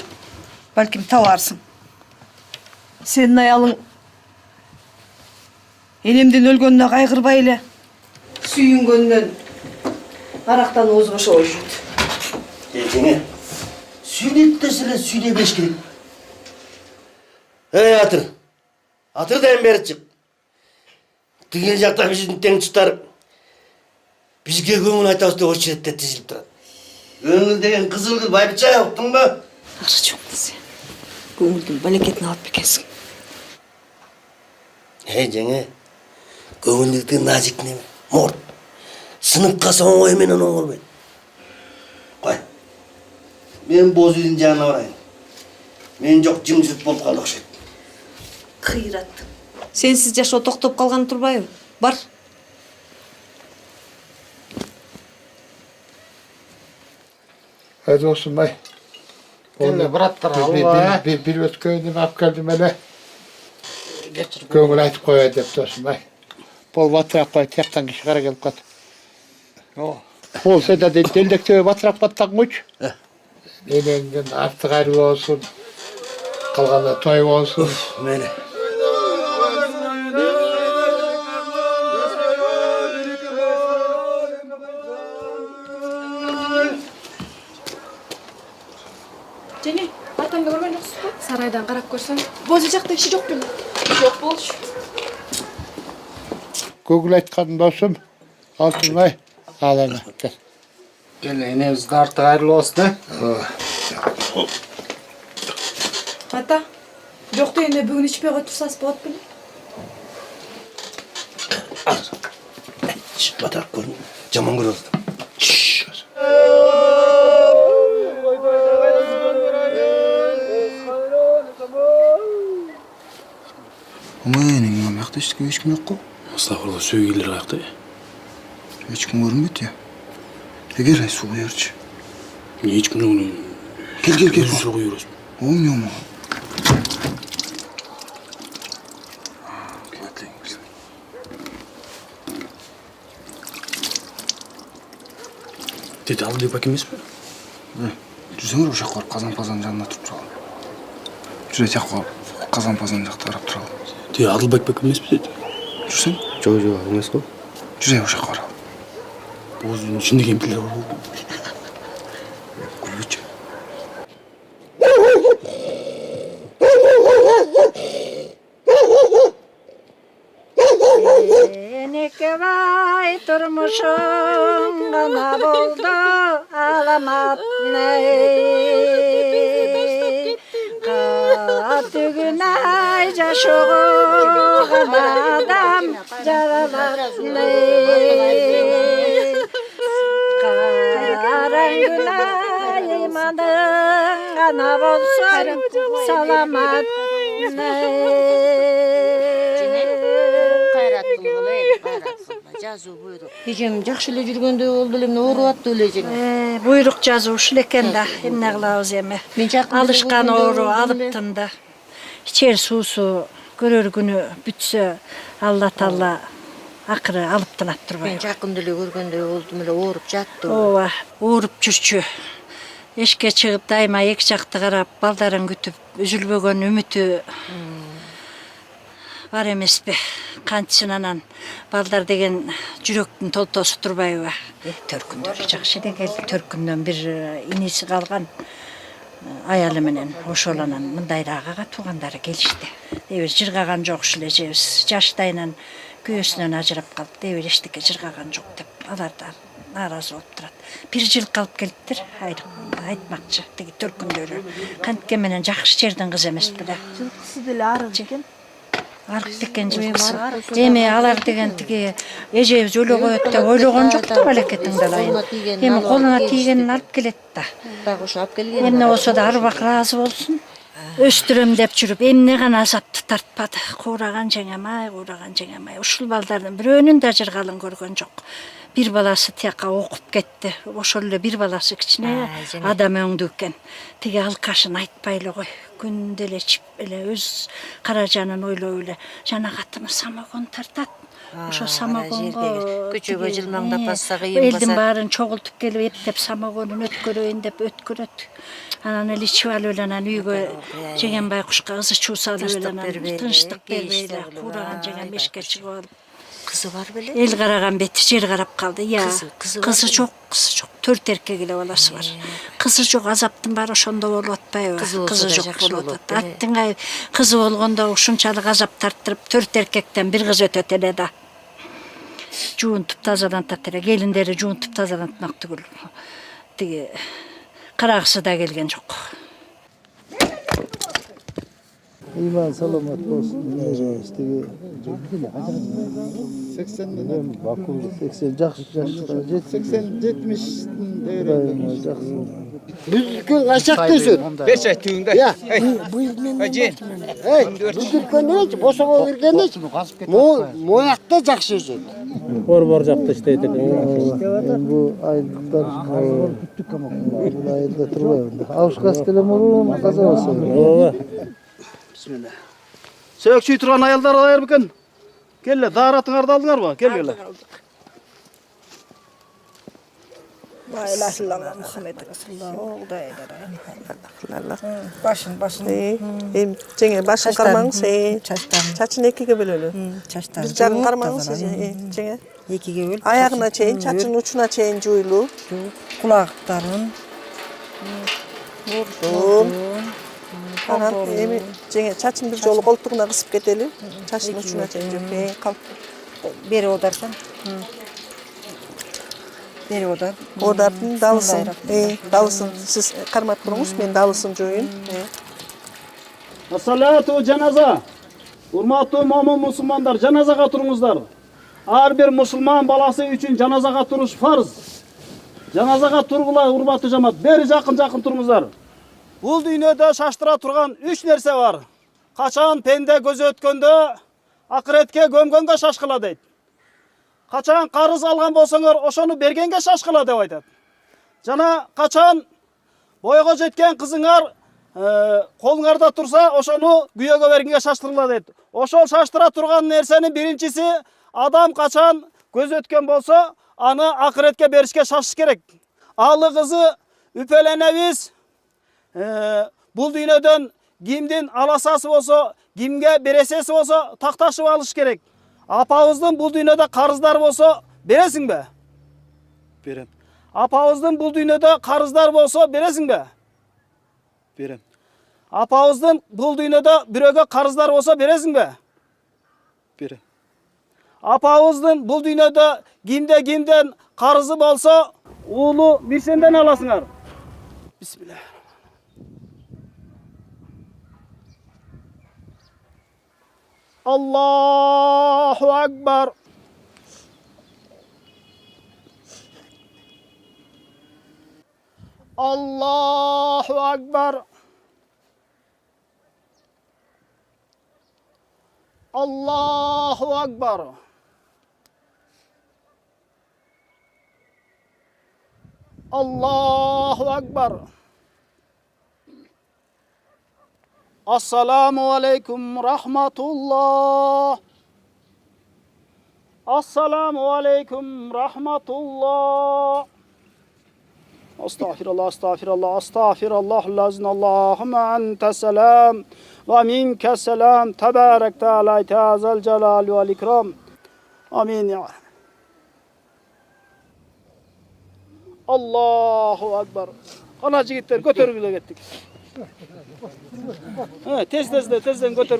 G: балким табарсың. Сенің аялың енемден өлгөнүнө кайгырбай эле сүйүнгөндөн арактан оозу бошобой жүрдү.
C: Жеңе, сүйлейді десіле сүйлей беш керек. Эй, атыр. Атыр дайын бері чық. Тиген жақта біздің тең тұтарып, бізге көңіл айтауыз деп очеретте тізіліп тұрады. Көңіл деген қызыл гүл байбыча, ұқтың ба?
G: Ақша жоқ десе, көңілдің бәлекетін алып бекесің.
C: Ей, жеңе, көңілдікті назик неме, морд. Сынып қасы оңғой менен оңғырмайды. Қой, мен боз үйдің жағына барайын. Мен жоқ жымжырт болып қалды оқшайды.
G: Қиырат. Сенсіз жашоо тоқтоп қалған турбайбы? Бар.
J: Dostum bay.
K: Gel bıraktır Allah.
J: Bir ötköyünü apkaldım hele. Köngül aytıp koyuyor dep dostum bay. Bol batırak koy, tekten kişi kara gelip kat. Olsa da deldek töye batırak battak muç. Enengin artık ayrı olsun. Kalganda toy olsun.
C: Mene.
D: Жеңе, атаңды көргөн жоксуз го? Сарайдан карап көрсөң, бозу жакта иши жок беле. Жок болчу.
J: Köngül aytkan dostum. Altınbay. Al ana. Gel.
K: Gel enemiz de artık hayırlı olsun ha.
D: Ата, жоқ дегенде бүгін ішпей отырсаңыз болады беле?
C: Батырап көрün. Жаман көрөз.
I: Менің мамақта ешкім жоқ қой.
C: Астағфирулла, сөйгелер аяқта.
I: Ешкім көрінбейді я. Егер су құйыршы.
C: Ешкім оны...
I: Кел.
C: Су құйырыз.
I: Оң не ома.
C: Деді алды деп әкемес пе?
I: Жүрсеңдер ошақ барып қазан-пазан жанына тұрып тұралым. Жүре тек қойып қазан-пазан жақта қарап тұралым.
C: Деді Адылбек пе әкемес пе деді?
I: Жүрсең?
C: Жоқ, әкемес қой.
I: Жүре ошақ баралым.
C: Бұл ішінде кемпірлер бар.
I: Күлбетші.
B: Eneke vay turmuşum gana buldu alamat ney. Katügün ay caşoğu adam caralat ney. Karangün ay imanın gana bulsun salamat ney.
L: Ежем жакшы эле жүргөндө болду эле эмне ооруп аттып эле эжең.
B: Буйрук жазуучу экен да, эмне кылабыз эми. Алышкан оору алыптын да. Ичер суусу көрөр күнү бүтсө Алла Таала акыры алыптын аттырбайбы.
L: Мен жакында эле көргөндөй болдум эле ооруп жаттым.
B: Ооба, ооруп жүрчү. Эшикке чыгып дайыма эки жакты карап, балдарын күтүп, үзүлбөгөн үмүтү бар эмеспи. Кантсын анан балдар деген жүрөктүн толтосу турбайбы. Төркүндөр жакшы эле келди. Төркүндөн бир иниси калган аялы менен ошол анан мындайраагага туугандары келишти. Дебир жыргаган жок ушул эжебиз. Жаштайынан күйөөсүнөн ажырап калды. Дебир эчтеке жыргаган жок деп алар да нааразы болуп турат. Бир жыл калып келиптир. Айтмакчы тиги төркүндөрү. Кантке менен жакшы жердин кызы эмес беле.
L: Жылкысы деле арык экен.
B: Арык деген жылкысы. Эми алар деген тиги эжебиз өлө коет деп ойлогон жок да балекетиң далайын. Эми колуна тийгенин алып келет да.
L: Дагы ошо алып келген.
B: Эмне болсо да арбак ыраазы болсун. Өстүрөм деп жүрүп эмне гана азапты тартпады. Куураган жеңемай. Ушул балдардын бирөөнүн да жыргалын көргөн жок. Бир баласы тияка окуп кетти. Ошол эле бир баласы кичине адам өңдүү экен. Тиги алкашын айтпай эле кой. Күндө эле ичип эле өз каражанын ойлоп эле жанагатыны самогон тартат. Ошо самогонго
L: көчөгө жылмаңдап басса кыйын баса.
B: Элдин баарын чогултуп келип эптеп самогонун өткөрөйүн деп өткөрөт. Анан эле ичип алып эле анан үйгө жеген байкушка ызы чуу салып эле анан тынчтык бербей эле куураган жеген бешке чыгып алып.
L: Кызы бар беле?
B: Эл караган бети жер карап калды. Я, кызы жок. 4 эркек эле баласы бар. Кызы жок, азаптын баары ошондо болуп атпайбы? Кызы жок болуп атат. Аттың кызы болгондо ушунчалык азап тарттырып 4 эркектен бир кыз өтөт эле да. Жуунтуп тазалантат эле, келиндери жуунтуп тазалантмак түгүл. Тиги карагысы да келген жок.
K: İman salamat olsun. İşte 80'den bakım 80 жақсы 80-70 devre жақсы. Büzgün aşak düşün.
C: Beş aytığında.
K: Ya. Büzgün ne? Boşama vergende. Moyakta жақсы düşün. Bor жақта işteydi. Bu aylıklar bu ayda turbayım. Avuşkas telefonum kaza olsun.
F: Bismillah. Sökçüy turgan ayalдар алар бекен. Келе, даратыңарды алдыңарбы? Келгеле.
B: La ilahe illallah Muhammed Resulullah. Başın.
M: Жеңе башын кармаңыз. Чачын экиге бөлөлү. Бир жагын кармаңыз. Жеңе.
B: Экиге бөл.
M: Аягына чейин, чачынын учуна чейин жуйлуу.
B: Кулактарын.
M: Анан эми жеңе чачын бир жолу колтугуна кысып кетели. Чачынын учуна чейин жуп. Калп.
B: Бери одарсан. Бери одар.
M: Одардын дабысын. Дабысын сиз кармап туруңуз, мен дабысын жоюн.
J: As-salatu janaza. Урматтуу момун мусулмандар, жаназага туруңуздар. Ар бир мусулман баласы үчүн жаназага туруш фарз. Жаназага тургула, урматтуу жамаат. Бери жакын туруңуздар. Бул дүйнөдө шаштыра турган 3 нерсе бар. Качан пенде көзү өткөндө акыретке көмгөнгө шашкыла дейт. Качан карыз алган болсоңор, ошону бергенге шашкыла деп айтат. Жана качан бойго жеткен кызыңар колуңарда турса, ошону күйөөгө бергенге шаштырыла дейт. Ошол шаштыра турган нерсенин биринчиси, адам качан көз өткөн болсо, аны акыретке беришке шашыш керек. Алы кызы үпөленебиз. Бул дүйнөдөн кимдин аласасы болсо, кимге бересеси болсо, такташып алыш керек. Апабыздын бул дүйнөдө карыздары болсо, бересиңби?
I: Берем.
J: Апабыздын бул дүйнөдө карыздар болсо, бересиңби?
I: Берем.
J: Апабыздын бул дүйнөдө бирөөгө карыздар болсо, бересиңби?
I: Берем.
J: Апабыздын бул дүйнөдө кимден карызы болсо, уулу бир сенден аласыңар. Бисмилlah. Allahu Akbar. Allahu Akbar. Allahu Akbar. Allahu Akbar. Assalamu alaikum rahmatullah. Assalamu alaikum rahmatullah. Estağfirullah, estağfirullah, estağfirullah, lazın Allahümme ente selam ve minke selam, tebarek teala teazel celal ve ikram. Amin ya Rabbi. Allahu Akbar. Anacı gittiler, götürüyle gittik. Tezden götür.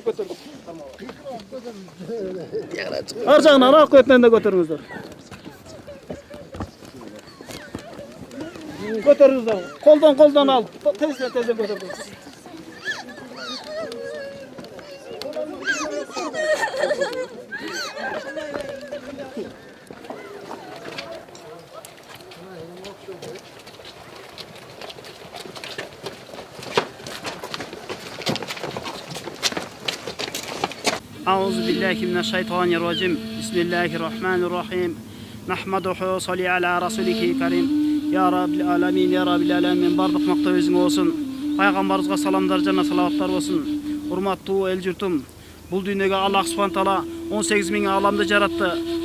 J: Arcağına rak ötmen de götürünüzler. Götürünüzler. Koldan al. Tezden götür. Euzubillahimineşşeytanirracim. Bismillahirrahmanirrahim. Nahmaduhu salli ala rasulihi karim. Ya Rabbil alamin, ya Rabbil alamin. Bardıq maqta özüň olsun. Paygambarыбызга salamlar jana salavatlar olsun. Hurmattуу el jurtum. Bul dünyäge Allah subhanahu taala 18.000 alamdy jaratty.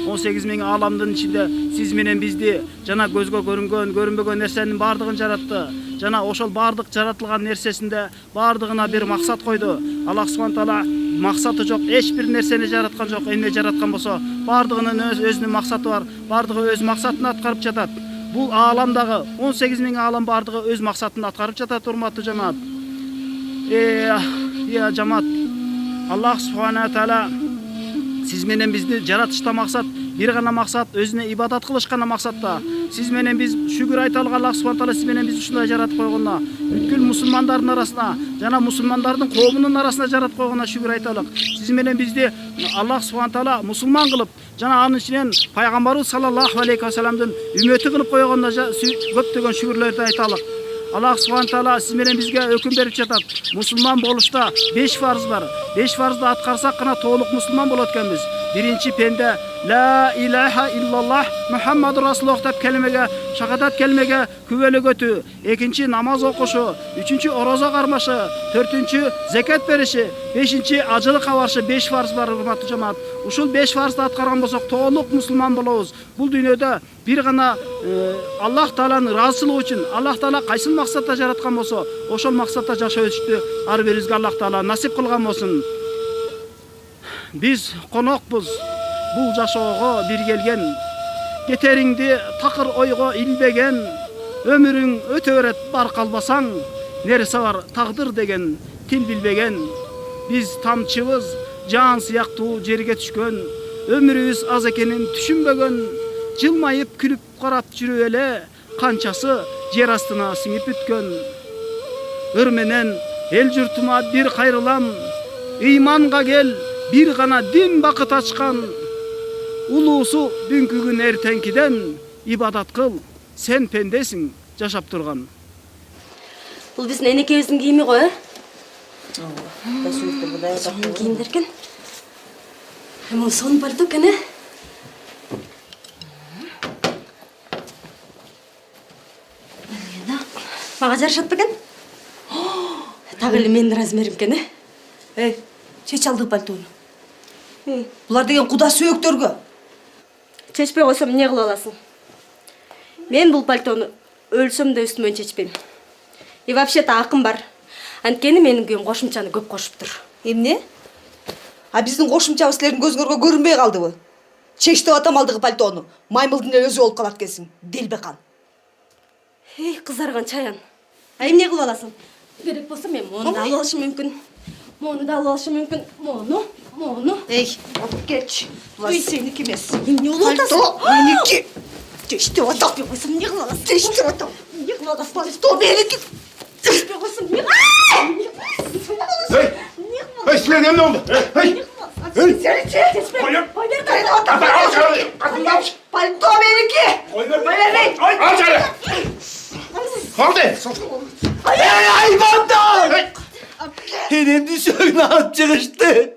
J: 18.000 alamdyn içinde siz menen bizdi jana gözgö görüngön, görünbөгөн nersenin bardygyn jaratty. Jana oşol bardyk jaratılgan nersesinde bardygyna bir maksat koydu. Allah subhanahu taala maksatı jok, hiç bir nerseni jaratkan jok. Emne jaratkan bolsa bardygynyň özünün maksatı var. Bardygy öz maksatyny atkaryp jatat. Bu alamdagı 18.000 alam bardygy öz maksatyny atkaryp jatat, hurmatly jamaat. Ya jamaat, Allah subhanahu taala siz menen bizdi jaratışta maksat, bir gana maksat, özüne ibadat kılış gana maksatda. Siz menen biz şükür aytalyk Allah subhanahu taala siz menen biz uşunday jaratıp koygonuna, бүткүл musulmandardın arasına, jana musulmandardın kowmunun arasına jaratıp koygonuna şükür aytalyk. Siz menen bizdi Allah subhanahu taala musulman kılıp, jana anın içinden Paygambarыбыз sallallahu aleyhi ve sellem'din ümmeti kılıp koygonuna köptөгөн şükürlerdi aytalyk. Allah subhanahu taala siz menen bizge öküm berip jatat. Musulman boluşta 5 farz var. 5 farzды atkarsak gana толук musulman bolat ekenmiz. Birinci pende la ilaha illallah Muhammadur Rasulullah dep kelimege, şahadat kelimege kübeli götü. Ekinci namaz okuşu, üçüncü oroza karmaşı, dördüncü zekat berişi, beşinci acılık avarşı. 5 farz var hurmatly jamaat. Uşul 5 farzды atkargan bolsak толук musulman bolobuz. Bul dünyada bir gana Allah Taala'nın razılığı için Allah Taala kaysyl maksatda jaratkan bolsa, oşol maksatda jaşaýyşty ar birizge Allah Taala nasip kılgan bolsun. Biz konokbuz, bul jaşooga bir gelgen, keteriňdi takır oygo ilbegen, ömürüň öte beret bar kalbasaň, nerse var tagdyr degen til bilbegen. Biz tamçybız, jan syýakty jerge düşkön, ömürübüz az ekenin düşünbögen, jılmayıp külüp qarap jürüp ele, kançası jer astyna siňip bütkön. Ir menen эл журтума bir кайрылам, ыйманга кел, bir гана дин бакыт ачкан. Улуусу бүгүнкү күн эртеңкиден ибадат кыл, сен пендесиң жашап турган.
H: Бұл біздің энекебіздің киімі ғой, Соның киімдер екен. Бұл соның пальто екен, Маға жарышат екен. Тағылы менің размерім екен,
B: Чеч алды пальтоны. Бұлар деген құда сүйектерге.
H: Чечпей қойсам не қыл аласың? Мен бұл пальтоны өлсем де үстімен чечпейм. И вообще-то ақым бар. Анткені менің күйім қошымчаны көп қошып тұр.
B: Емне? А біздің қошымча сілердің көзіңерге көрінбей қалды бұл. Чештіп атам алдығы пальтоны. Маймылдың өзі олып қалат келсің. Делбеқан.
H: Ей, қызарған чаян. Айым не қыл аласың? Керек болса мен моны да алып алышым мүмкін. Моны да алып алышым мүмкін. Моны.
B: Ей, кетші. Ой, сенікі емес.
H: Не ұлатасың?
B: Менікі. Чештіп атам.
H: Чеспей қойсам не қыл аласың?
B: Чештіп атам.
H: Не қыл аласың?
B: Пальто менікі.
H: Чеспей қойсам не қыл
E: Ей, сілер не oldu? Ей!
B: Пальто менікі.
E: Al çare! Kaldı!
C: Hayvanlar! Enemdi söğünü alıp çıkıştı.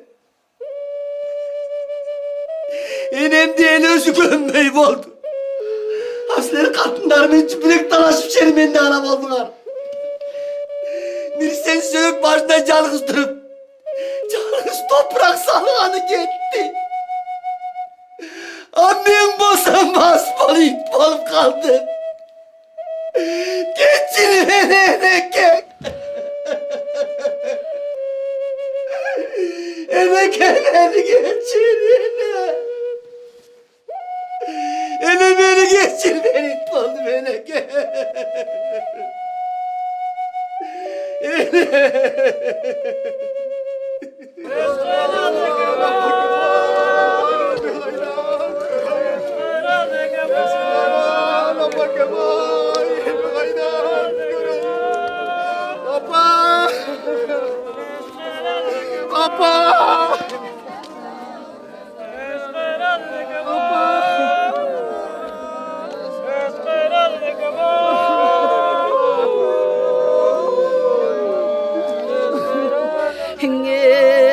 C: Enemdi eli özü görünmeyi oldu. Asları kadınlarımın çüpürek dalaşıp şerimende anam oldular. Bir sen söğük başına calgız durup calgız toprak salığanı gitti. Annem bosanmaz olup kaldı. Geçin beni eneke. Eneke beni geçin ene. Ene beni geçin beni oğlum eneke.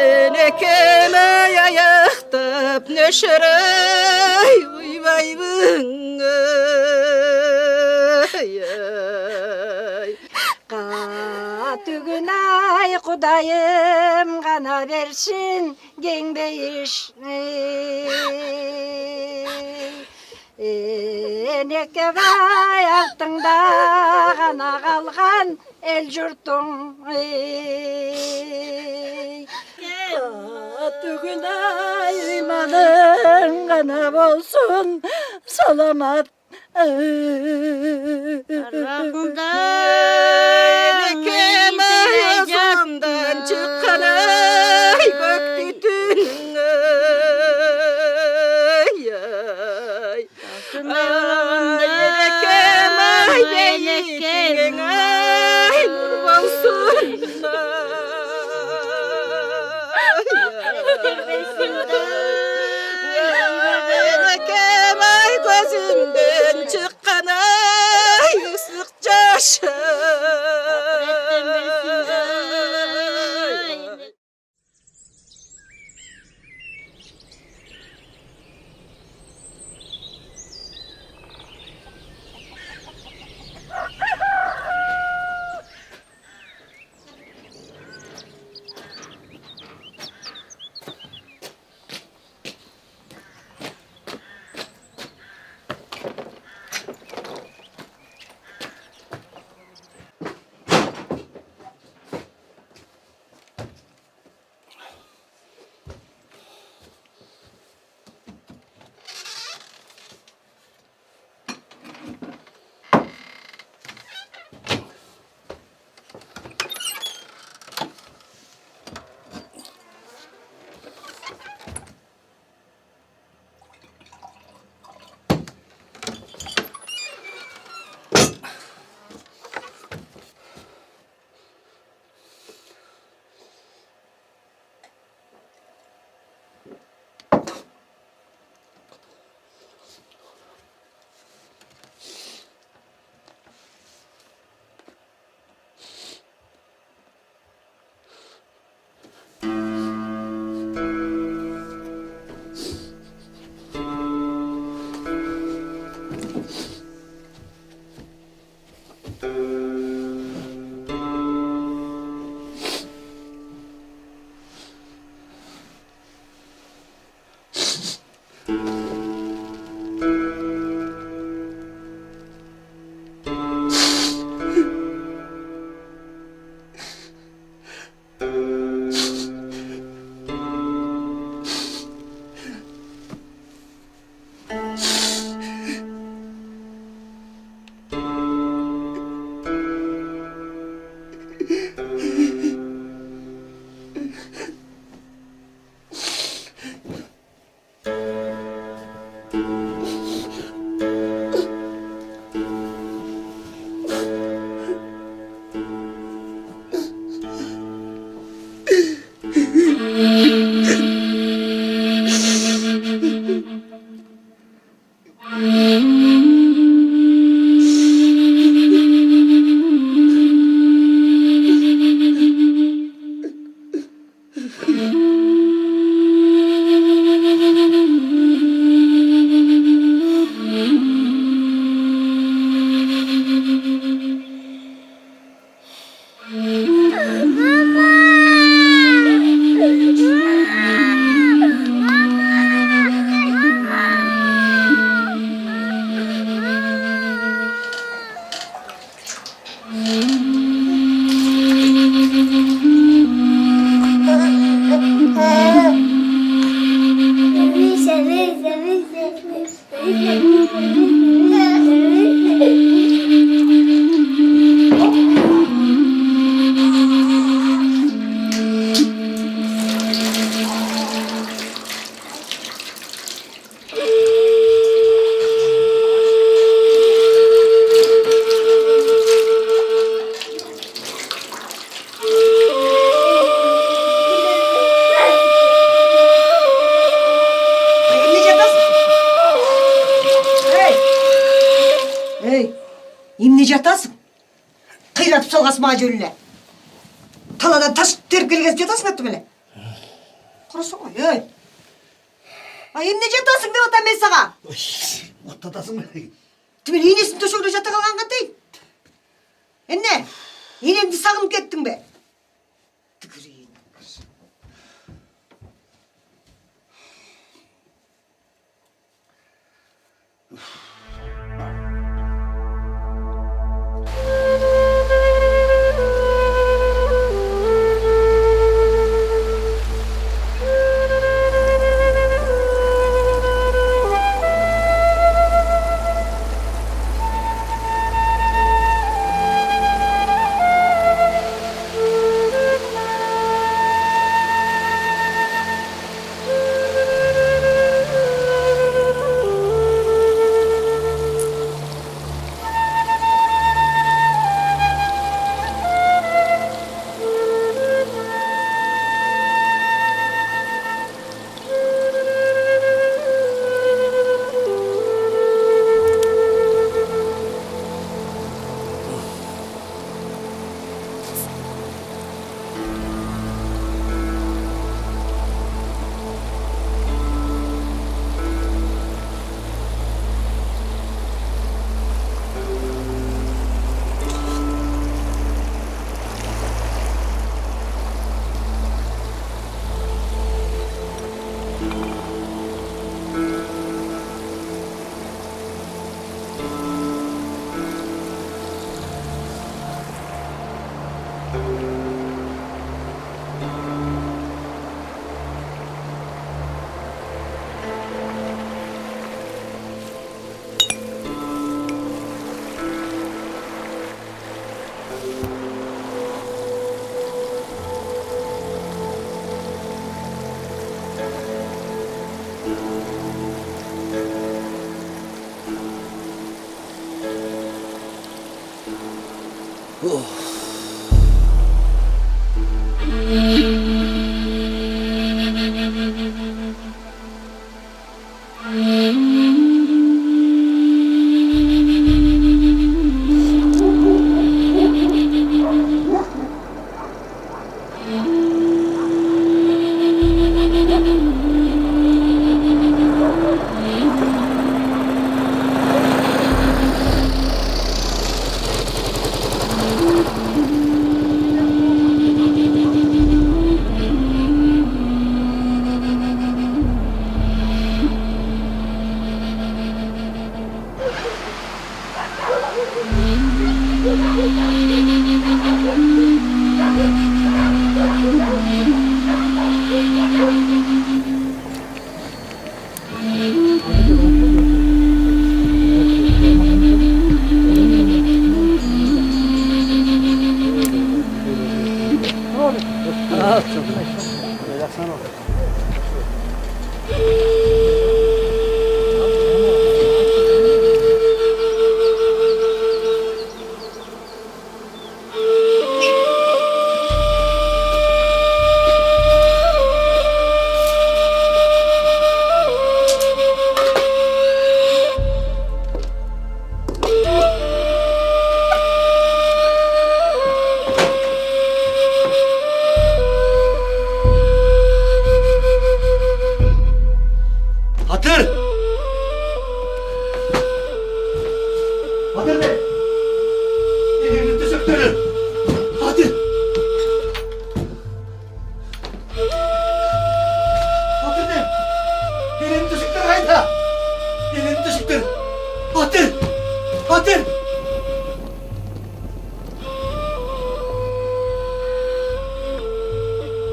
M: Enekeme ayaktıp nöşerey uyvaybın Katügün ay kudayım gana versin genbeyiş Eneke ayaktında gana kalgan el jurtun Tügün ay imanın gana bolsun salamat Enekeme yazımdan çıkan ay gök tütün Enekeme ay beyikin ay nur bolsun Enekeme ay gözümden çıkan ay ıslık caşı
B: Emne jatasın? Kıyratıp salgasın mağa jölüne. Taladan taş terip kelgesi jatasın attı bile. Kurasın oy, ey. Ay emne jatasın de otan ben sağa.
C: Ottatasın beni.
B: Tümel iğnesin töşöğüne jata kalgan değil. Enne, iğnemdi sağınıp kettin be. Tüküreyim.
C: Hatır be. Elini teşekkürler. Hatır. Hatır be. Elini teşekkürler hayda. Elini teşekkürler. Hatır. Hatır.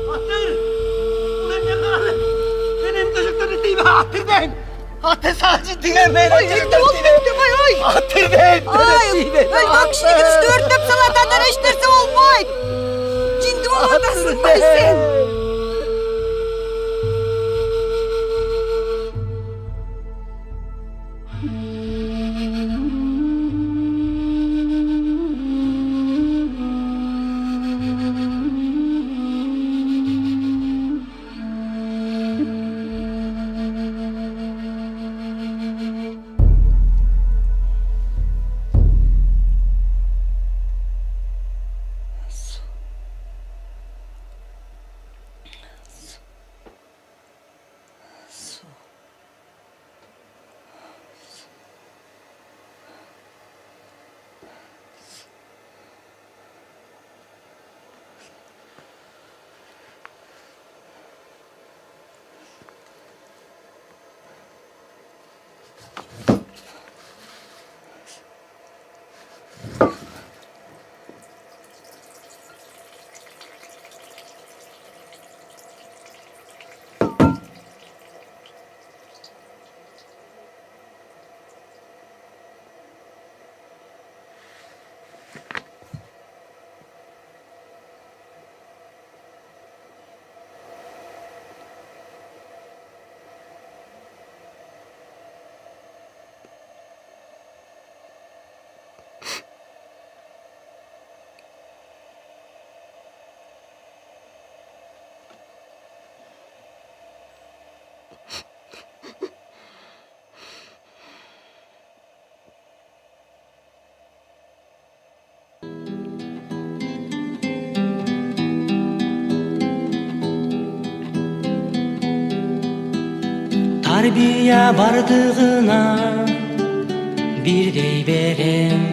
C: Hatır. Ulan ne kadar. Elini teşekkürler değil mi? Hatır ben. Hatır sadece diğer ben.
B: Ay, ne oldu benim ay.
C: Hatır ben.
B: Ay bak şimdi gidip dörtlep salatadan eşlerse olmay. Şimdi oladasın bay sen.
N: Tarbiya bardığına bir dey berem.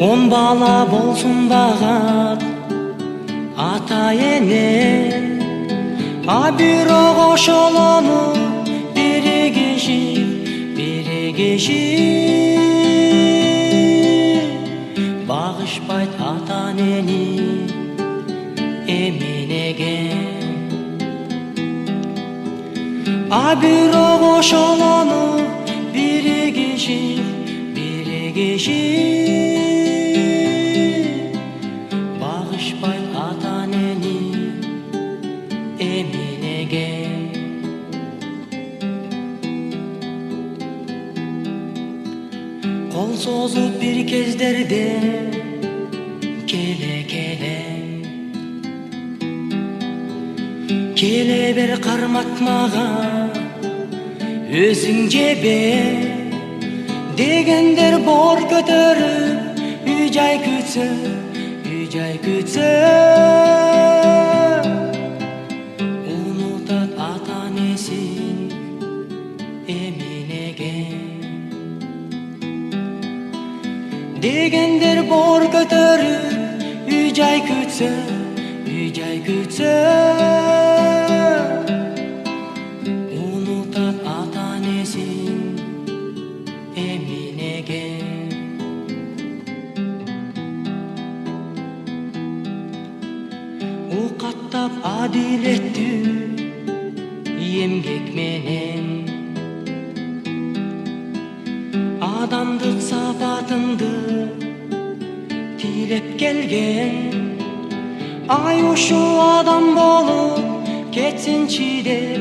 N: 10 bala bolsun bağat ata ene. Bir oğuşolonu biri geçip bağışpayt ata neni eminegen. Bir oğuşolonu biri geçip bağışpayt ata neni eminegen. Kol sozup bir kezderde kele bir karmatmağa özün cebe degendir bor götürüp ücay kütse unutat atanesin eminegen. Degendir bor götürüp ücay kütse unutat atanesin eminegen. Ukattap adiletty emgek menen adamdık sabatındı tilep gelgen. Ay uşu adam bolup ketsinçi der